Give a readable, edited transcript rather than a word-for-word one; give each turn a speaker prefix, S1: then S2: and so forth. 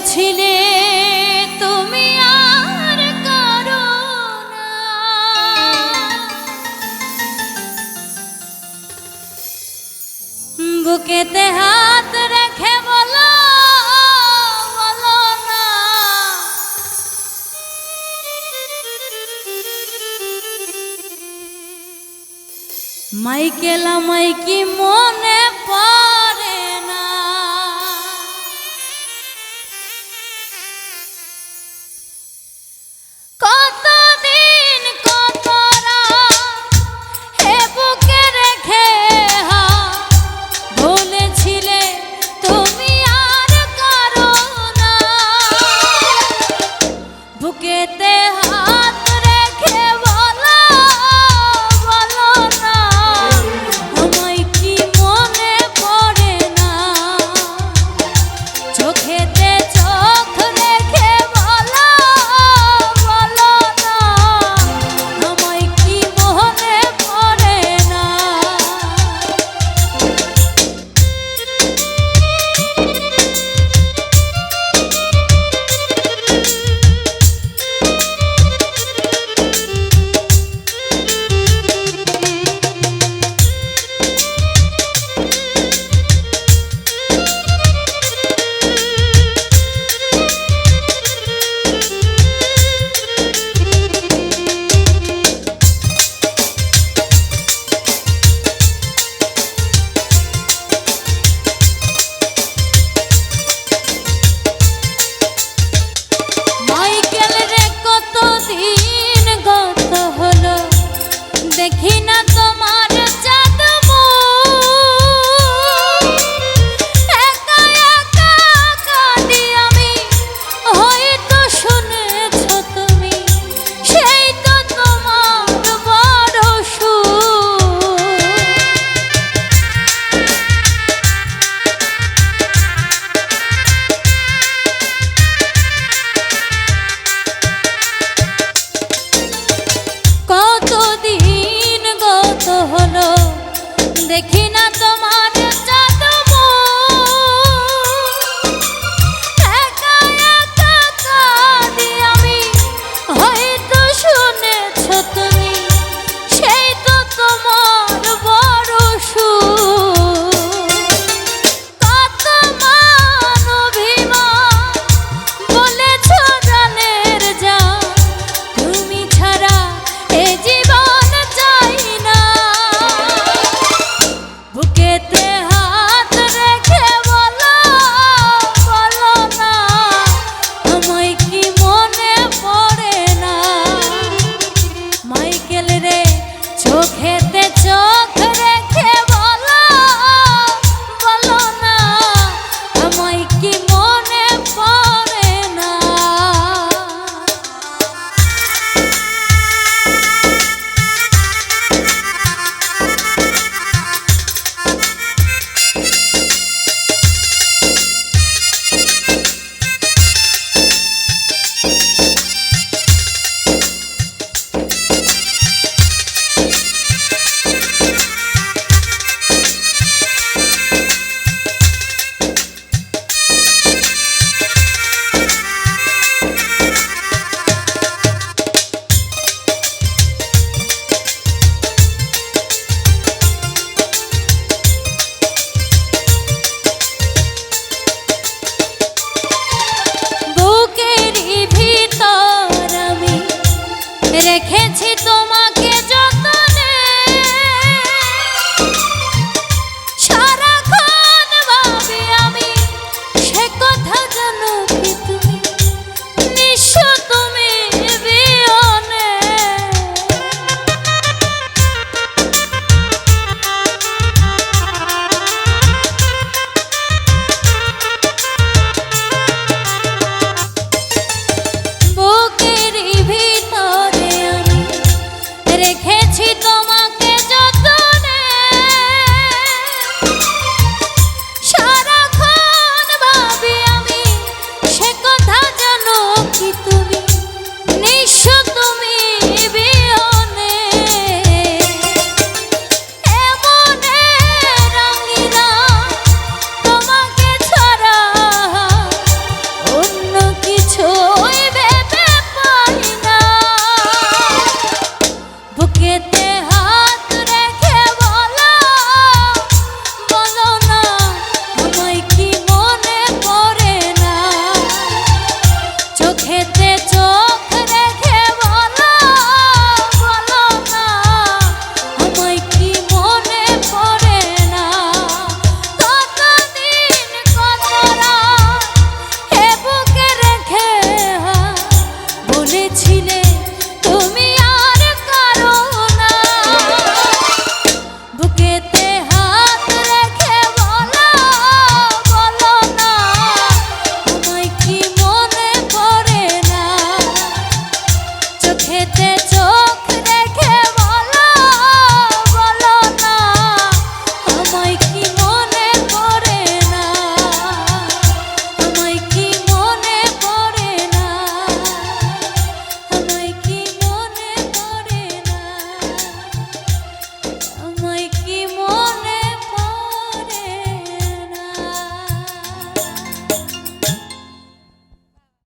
S1: বলেছিলে তুমি আর করো না, বুকেতে হাত রেখে বলো বলো না, মাইকেলা মাইকি মনে পড়ে না। কতদিন কত রাত হে বুকে রেখে বলেছিলে তুমি আর করো না, বুকেতে হাত রেখে বলো বলো না, আমায় কি মনে পড়ে না, চোখেতে চোখ রেখে বলো বলো না, আমায় কি মনে পড়ে না। মাইকেল রে কতদিন গত হলো দেখি না তোমার জাদু একা একা কাঁদি আমি, হয়তো শুনেছো তুমি সেই তো তোমার বড় সুখ। কতদিন গত হলো দেখি না